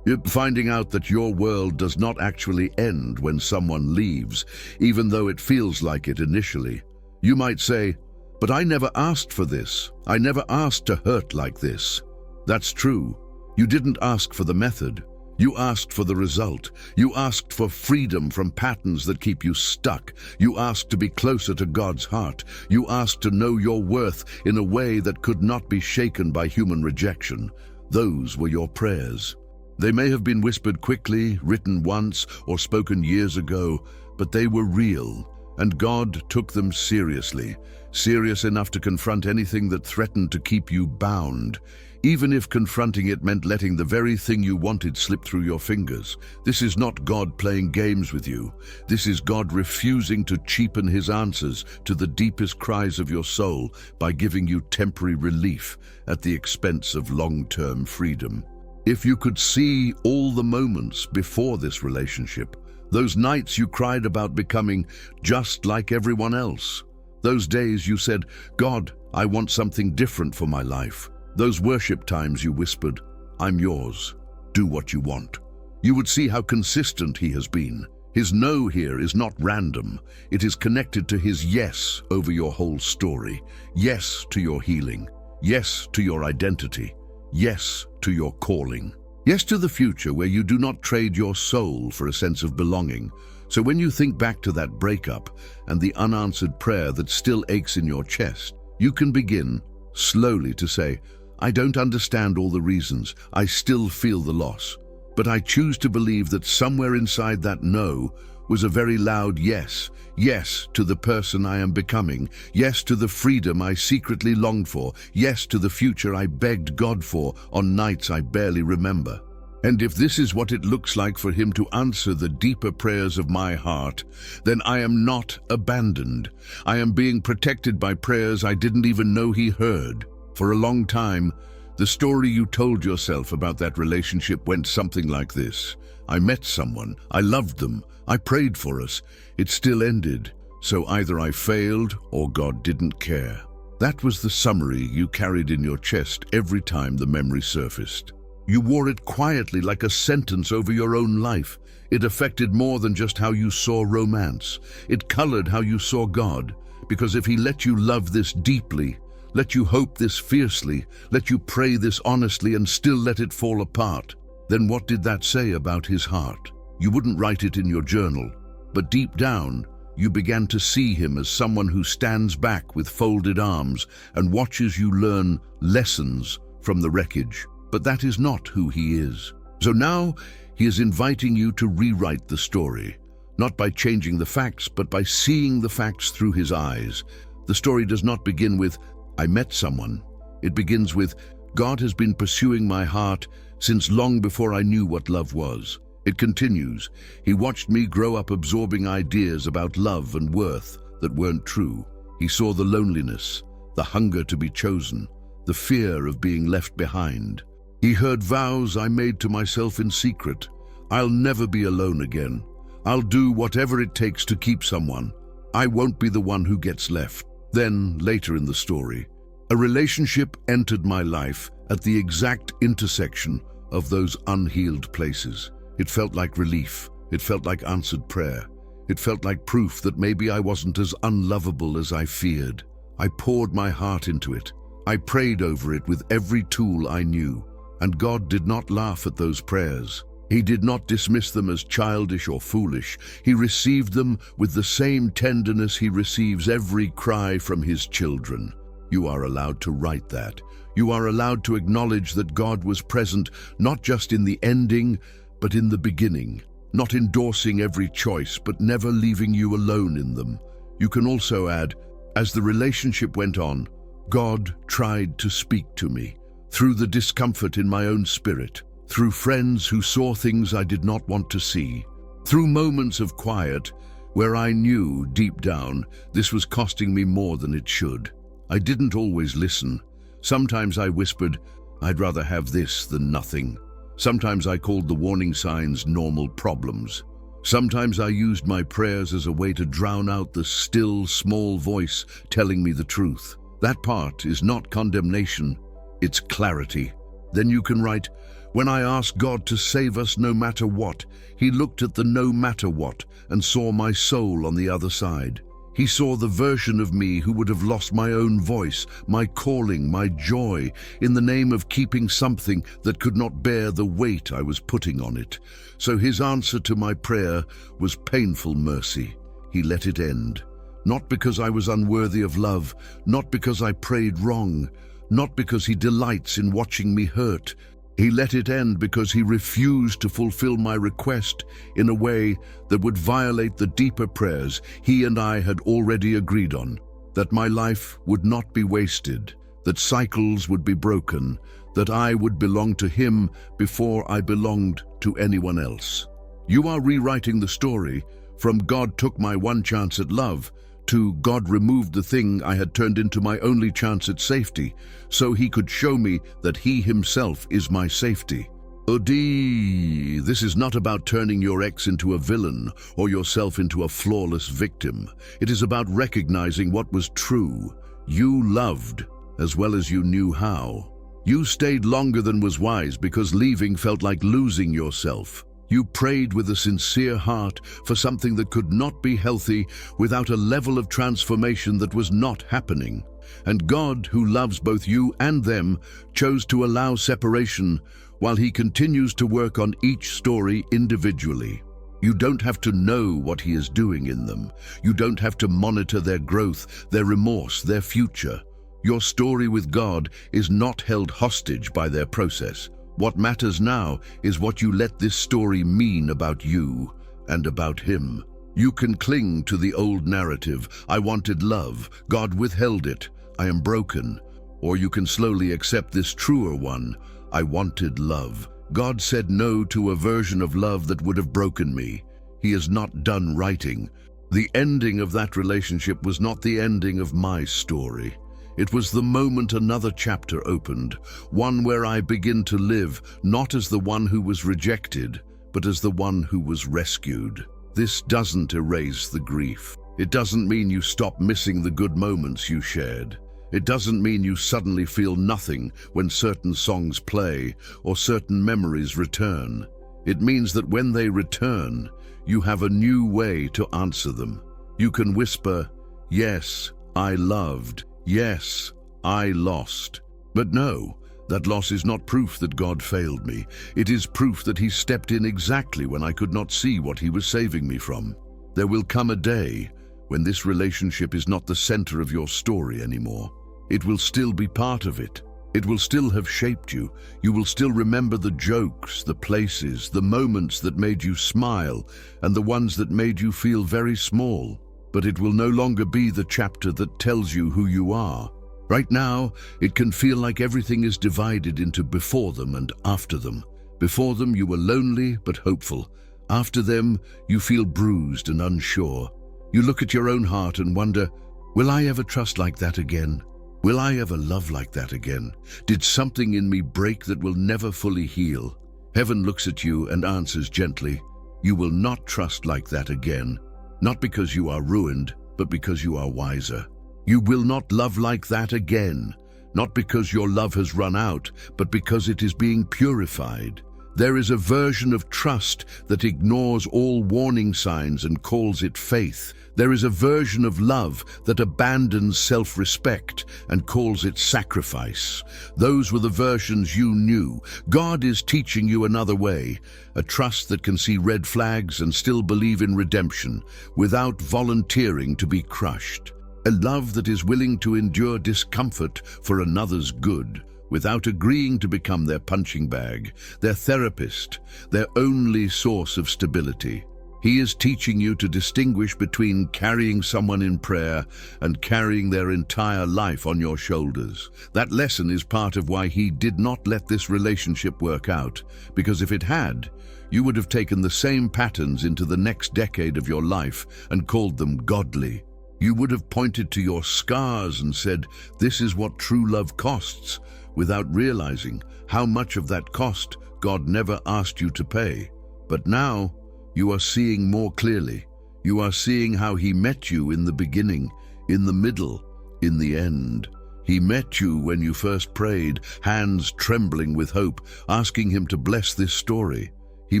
Finding out that your world does not actually end when someone leaves, even though it feels like it initially. You might say, "But I never asked for this. I never asked to hurt like this." That's true. You didn't ask for the method. You asked for the result. You asked for freedom from patterns that keep you stuck. You asked to be closer to God's heart. You asked to know your worth in a way that could not be shaken by human rejection. Those were your prayers. They may have been whispered quickly, written once, or spoken years ago, but they were real, and God took them seriously, serious enough to confront anything that threatened to keep you bound, even if confronting it meant letting the very thing you wanted slip through your fingers. This is not God playing games with you. This is God refusing to cheapen his answers to the deepest cries of your soul by giving you temporary relief at the expense of long-term freedom. If you could see all the moments before this relationship, those nights you cried about becoming just like everyone else, those days you said, "God, I want something different for my life. Those worship times you whispered, I'm yours. Do what you want. You would see how consistent he has been. His no here is not random. It is connected to his yes over your whole story. Yes to your healing. Yes to your identity. Yes to your calling. Yes to the future where you do not trade your soul for a sense of belonging. So when you think back to that breakup and the unanswered prayer that still aches in your chest, you can begin slowly to say, I don't understand all the reasons. I still feel the loss. But I choose to believe that somewhere inside that no was a very loud yes. Yes to the person I am becoming. Yes to the freedom I secretly longed for. Yes to the future I begged God for on nights I barely remember. And if this is what it looks like for him to answer the deeper prayers of my heart, then I am not abandoned. I am being protected by prayers I didn't even know he heard. For a long time, the story you told yourself about that relationship went something like this. I met someone, I loved them, I prayed for us. It still ended, so either I failed or God didn't care. That was the summary you carried in your chest every time the memory surfaced. You wore it quietly like a sentence over your own life. It affected more than just how you saw romance. It colored how you saw God, because if he let you love this deeply, let you hope this fiercely, let you pray this honestly and still let it fall apart, then what did that say about his heart? You wouldn't write it in your journal, but deep down, you began to see him as someone who stands back with folded arms and watches you learn lessons from the wreckage. But that is not who he is. So now, he is inviting you to rewrite the story, not by changing the facts, but by seeing the facts through his eyes. The story does not begin with, I met someone. It begins with, God has been pursuing my heart since long before I knew what love was. It continues, he watched me grow up absorbing ideas about love and worth that weren't true. He saw the loneliness, the hunger to be chosen, the fear of being left behind. He heard vows I made to myself in secret. I'll never be alone again. I'll do whatever it takes to keep someone. I won't be the one who gets left. Then, later in the story, a relationship entered my life at the exact intersection of those unhealed places. It felt like relief. It felt like answered prayer. It felt like proof that maybe I wasn't as unlovable as I feared. I poured my heart into it. I prayed over it with every tool I knew. And God did not laugh at those prayers. He did not dismiss them as childish or foolish. He received them with the same tenderness he receives every cry from his children. You are allowed to write that. You are allowed to acknowledge that God was present not just in the ending, but in the beginning. Not endorsing every choice, but never leaving you alone in them. You can also add, as the relationship went on, God tried to speak to me. Through the discomfort in my own spirit, through friends who saw things I did not want to see, through moments of quiet where I knew deep down this was costing me more than it should. I didn't always listen. Sometimes I whispered, I'd rather have this than nothing. Sometimes I called the warning signs normal problems. Sometimes I used my prayers as a way to drown out the still, small voice telling me the truth. That part is not condemnation. It's clarity. Then you can write, when I asked God to save us no matter what, he looked at the no matter what and saw my soul on the other side. He saw the version of me who would have lost my own voice, my calling, my joy, in the name of keeping something that could not bear the weight I was putting on it. So his answer to my prayer was painful mercy. He let it end. Not because I was unworthy of love, not because I prayed wrong, not because he delights in watching me hurt. He let it end because he refused to fulfill my request in a way that would violate the deeper prayers he and I had already agreed on, that my life would not be wasted, that cycles would be broken, that I would belong to him before I belonged to anyone else. You are rewriting the story from God took my one chance at love to God removed the thing I had turned into my only chance at safety, so he could show me that he himself is my safety. Odi, this is not about turning your ex into a villain or yourself into a flawless victim. It is about recognizing what was true. You loved as well as you knew how. You stayed longer than was wise because leaving felt like losing yourself. You prayed with a sincere heart for something that could not be healthy without a level of transformation that was not happening. And God, who loves both you and them, chose to allow separation while He continues to work on each story individually. You don't have to know what He is doing in them. You don't have to monitor their growth, their remorse, their future. Your story with God is not held hostage by their process. What matters now is what you let this story mean about you and about Him. You can cling to the old narrative, I wanted love, God withheld it, I am broken. Or you can slowly accept this truer one, I wanted love. God said no to a version of love that would have broken me. He is not done writing. The ending of that relationship was not the ending of my story. It was the moment another chapter opened, one where I begin to live, not as the one who was rejected, but as the one who was rescued. This doesn't erase the grief. It doesn't mean you stop missing the good moments you shared. It doesn't mean you suddenly feel nothing when certain songs play or certain memories return. It means that when they return, you have a new way to answer them. You can whisper, yes, I loved. Yes, I lost. But no, that loss is not proof that God failed me. It is proof that He stepped in exactly when I could not see what He was saving me from. There will come a day when this relationship is not the center of your story anymore. It will still be part of it. It will still have shaped you. You will still remember the jokes, the places, the moments that made you smile, and the ones that made you feel very small. But it will no longer be the chapter that tells you who you are. Right now, it can feel like everything is divided into before them and after them. Before them, you were lonely but hopeful. After them, you feel bruised and unsure. You look at your own heart and wonder, will I ever trust like that again? Will I ever love like that again? Did something in me break that will never fully heal? Heaven looks at you and answers gently, you will not trust like that again. Not because you are ruined, but because you are wiser. You will not love like that again, not because your love has run out, but because it is being purified. There is a version of trust that ignores all warning signs and calls it faith. There is a version of love that abandons self-respect and calls it sacrifice. Those were the versions you knew. God is teaching you another way, a trust that can see red flags and still believe in redemption without volunteering to be crushed. A love that is willing to endure discomfort for another's good, without agreeing to become their punching bag, their therapist, their only source of stability. He is teaching you to distinguish between carrying someone in prayer and carrying their entire life on your shoulders. That lesson is part of why He did not let this relationship work out, because if it had, you would have taken the same patterns into the next decade of your life and called them godly. You would have pointed to your scars and said, this is what true love costs, without realizing how much of that cost God never asked you to pay. But now, you are seeing more clearly. You are seeing how He met you in the beginning, in the middle, in the end. He met you when you first prayed, hands trembling with hope, asking Him to bless this story. He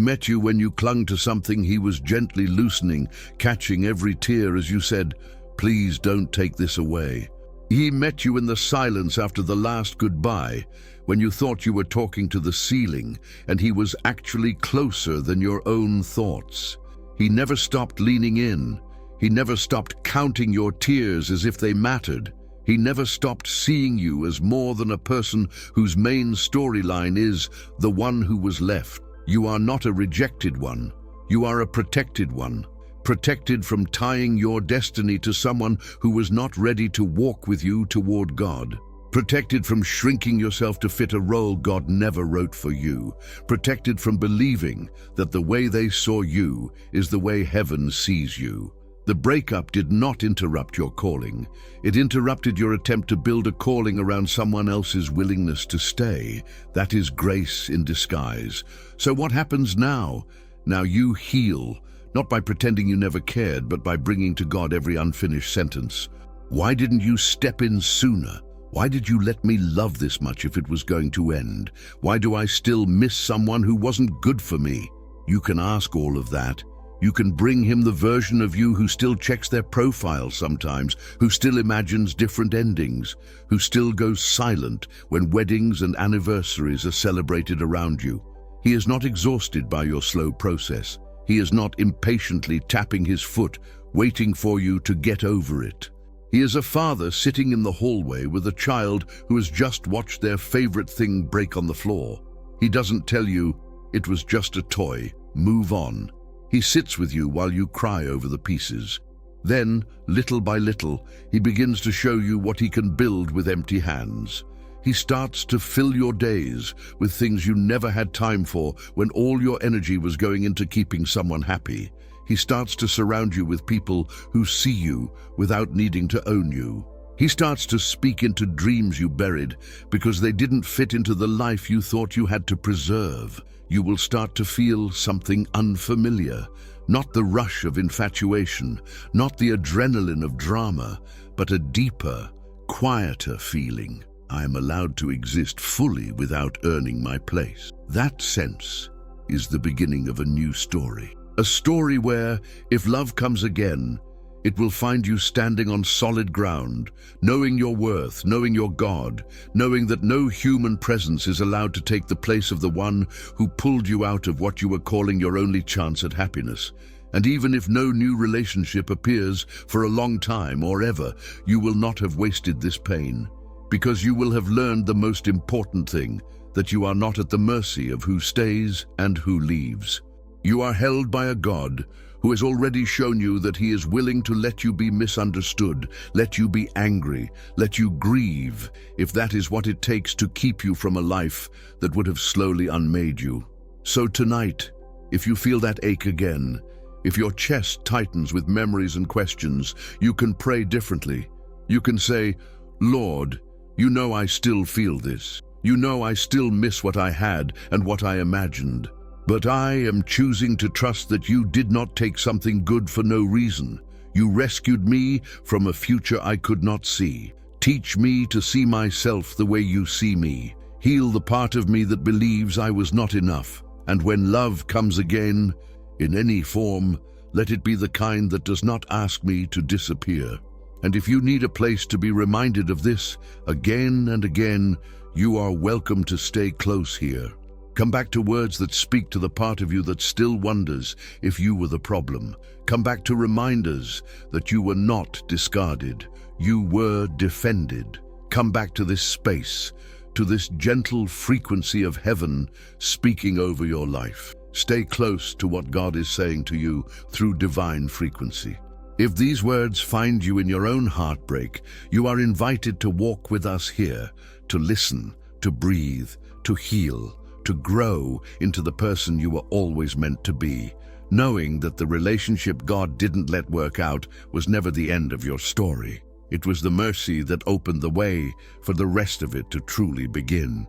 met you when you clung to something He was gently loosening, catching every tear as you said, please don't take this away. He met you in the silence after the last goodbye, when you thought you were talking to the ceiling, and He was actually closer than your own thoughts. He never stopped leaning in. He never stopped counting your tears as if they mattered. He never stopped seeing you as more than a person whose main storyline is the one who was left. You are not a rejected one. You are a protected one. Protected from tying your destiny to someone who was not ready to walk with you toward God. Protected from shrinking yourself to fit a role God never wrote for you. Protected from believing that the way they saw you is the way heaven sees you. The breakup did not interrupt your calling. It interrupted your attempt to build a calling around someone else's willingness to stay. That is grace in disguise. So what happens now? Now you heal. Not by pretending you never cared, but by bringing to God every unfinished sentence. Why didn't you step in sooner? Why did you let me love this much if it was going to end? Why do I still miss someone who wasn't good for me? You can ask all of that. You can bring him the version of you who still checks their profile sometimes, who still imagines different endings, who still goes silent when weddings and anniversaries are celebrated around you. He is not exhausted by your slow process. He is not impatiently tapping his foot, waiting for you to get over it. He is a father sitting in the hallway with a child who has just watched their favorite thing break on the floor. He doesn't tell you, "It was just a toy, move on." He sits with you while you cry over the pieces. Then, little by little, he begins to show you what he can build with empty hands. He starts to fill your days with things you never had time for when all your energy was going into keeping someone happy. He starts to surround you with people who see you without needing to own you. He starts to speak into dreams you buried because they didn't fit into the life you thought you had to preserve. You will start to feel something unfamiliar, not the rush of infatuation, not the adrenaline of drama, but a deeper, quieter feeling. I am allowed to exist fully without earning my place. That sense is the beginning of a new story. A story where, if love comes again, it will find you standing on solid ground, knowing your worth, knowing your God, knowing that no human presence is allowed to take the place of the one who pulled you out of what you were calling your only chance at happiness. And even if no new relationship appears for a long time or ever, you will not have wasted this pain, because you will have learned the most important thing, that you are not at the mercy of who stays and who leaves. You are held by a God who has already shown you that he is willing to let you be misunderstood, let you be angry, let you grieve, if that is what it takes to keep you from a life that would have slowly unmade you. So tonight, if you feel that ache again, if your chest tightens with memories and questions, you can pray differently. You can say, "Lord, you know I still feel this. You know I still miss what I had and what I imagined. But I am choosing to trust that you did not take something good for no reason. You rescued me from a future I could not see. Teach me to see myself the way you see me. Heal the part of me that believes I was not enough. And when love comes again, in any form, let it be the kind that does not ask me to disappear." And if you need a place to be reminded of this again and again, you are welcome to stay close here. Come back to words that speak to the part of you that still wonders if you were the problem. Come back to reminders that you were not discarded, you were defended. Come back to this space, to this gentle frequency of heaven speaking over your life. Stay close to what God is saying to you through divine frequency. If these words find you in your own heartbreak, you are invited to walk with us here, to listen, to breathe, to heal, to grow into the person you were always meant to be, knowing that the relationship God didn't let work out was never the end of your story. It was the mercy that opened the way for the rest of it to truly begin.